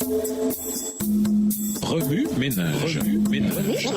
Remue ménage. Remue ménage.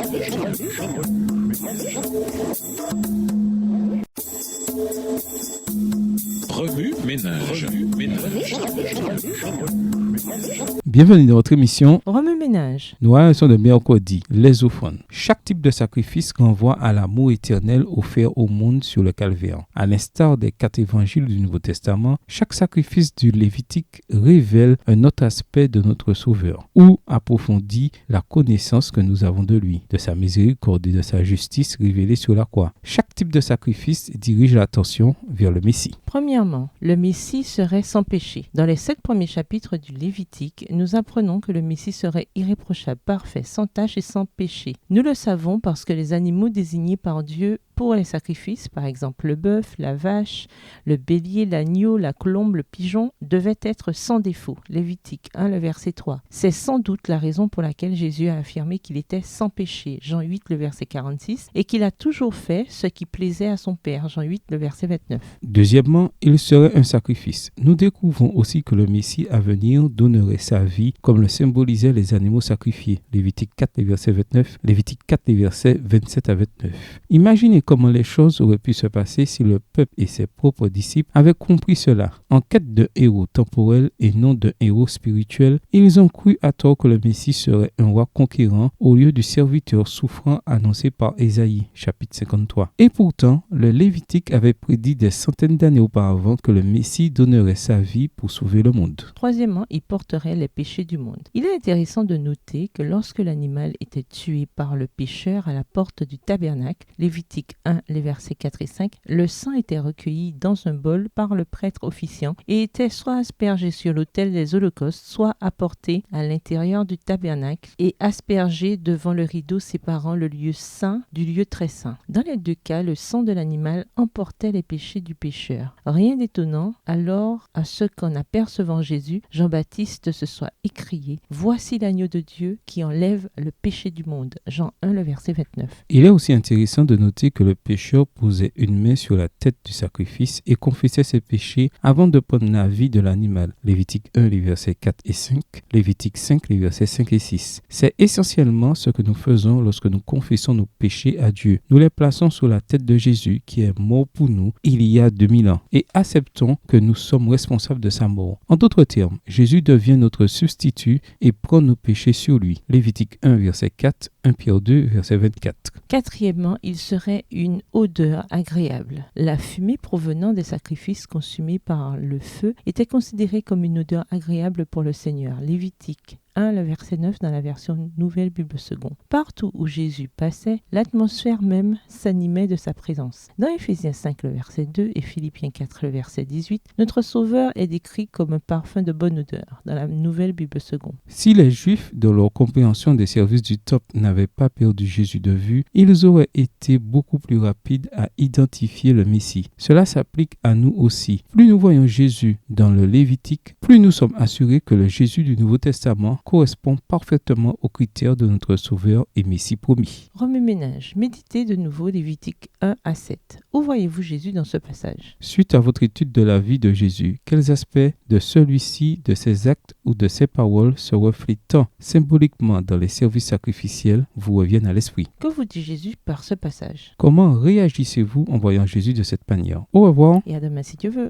Bienvenue dans votre émission Remue ménage. Nous sont de mercredi, les offrandes. Chaque type de sacrifice renvoie à l'amour éternel offert au monde sur le calvaire. À l'instar des 4 évangiles du Nouveau Testament, chaque sacrifice du Lévitique révèle un autre aspect de notre Sauveur, ou approfondit la connaissance que nous avons de lui, de sa miséricorde et de sa justice révélée sur la croix. Chaque type de sacrifice dirige l'attention vers le Messie. Premièrement, le Messie serait sans péché. Dans les 7 premiers chapitres du Lévitique, nous apprenons que le Messie serait irréprochable, parfait, sans tache et sans péché. Nous le savons parce que les animaux désignés par Dieu pour les sacrifices, par exemple le bœuf, la vache, le bélier, l'agneau, la colombe, le pigeon, devaient être sans défaut. Lévitique 1, le verset 3. C'est sans doute la raison pour laquelle Jésus a affirmé qu'il était sans péché, Jean 8, le verset 46, et qu'il a toujours fait ce qui plaisait à son Père, Jean 8, le verset 29. Deuxièmement, il serait un sacrifice. Nous découvrons aussi que le Messie à venir donnerait sa vie comme le symbolisaient les animaux sacrifiés. Lévitique 4, les versets 29, Lévitique 4, les versets 27 à 29. Imaginez comment les choses auraient pu se passer si le peuple et ses propres disciples avaient compris cela. En quête d'un héros temporel et non d'un héros spirituel, ils ont cru à tort que le Messie serait un roi conquérant au lieu du serviteur souffrant annoncé par Ésaïe, chapitre 53. Et pourtant, le Lévitique avait prédit des centaines d'années auparavant que le Messie donnerait sa vie pour sauver le monde. Troisièmement, il porterait les péchés du monde. Il est intéressant de noter que lorsque l'animal était tué par le pécheur à la porte du tabernacle, Lévitique 1, les versets 4 et 5, le sang était recueilli dans un bol par le prêtre officiant et était soit aspergé sur l'autel des holocaustes, soit apporté à l'intérieur du tabernacle et aspergé devant le rideau séparant le lieu saint du lieu très saint. Dans les deux cas, le sang de l'animal emportait les péchés du pécheur. Rien d'étonnant alors à ce qu'en apercevant Jésus, Jean-Baptiste se soit écrié « Voici l'agneau de Dieu qui enlève le péché du monde » Jean 1, le verset 29. Il est aussi intéressant de noter que le pécheur posait une main sur la tête du sacrifice et confessait ses péchés avant de prendre la vie de l'animal. Lévitique 1, les versets 4 et 5, Lévitique 5, les versets 5 et 6. C'est essentiellement ce que nous faisons lorsque nous confessons nos péchés à Dieu. Nous les plaçons sur la tête de Jésus qui est mort pour nous il y a 2000 ans et acceptons que nous sommes responsables de sa mort. En d'autres termes, Jésus devient notre substitut et prend nos péchés sur lui. Lévitique 1, verset 4, 1 Pierre 2, verset 24. Quatrièmement, il serait une odeur agréable. La fumée provenant des sacrifices consumés par le feu était considérée comme une odeur agréable pour le Seigneur. Lévitique 1, le verset 9 dans la version Nouvelle Bible Seconde. Partout où Jésus passait, l'atmosphère même s'animait de sa présence. Dans Éphésiens 5, le verset 2 et Philippiens 4, le verset 18, notre Sauveur est décrit comme un parfum de bonne odeur dans la Nouvelle Bible Seconde. Si les Juifs, dans leur compréhension des services du temple, n'avaient pas perdu Jésus de vue, ils auraient été beaucoup plus rapides à identifier le Messie. Cela s'applique à nous aussi. Plus nous voyons Jésus dans le Lévitique, plus nous sommes assurés que le Jésus du Nouveau Testament correspond parfaitement aux critères de notre Sauveur et Messie promis. Remue ménage. Méditez de nouveau Lévitique 1 à 7. Où voyez-vous Jésus dans ce passage? Suite à votre étude de la vie de Jésus, quels aspects de celui-ci, de ses actes ou de ses paroles se reflètent tant symboliquement dans les services sacrificiels vous reviennent à l'esprit? Que vous dit Jésus par ce passage? Comment réagissez-vous en voyant Jésus de cette manière? Au revoir. Et à demain si Dieu veut.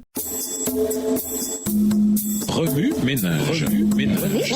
Remue ménage. Remue ménage.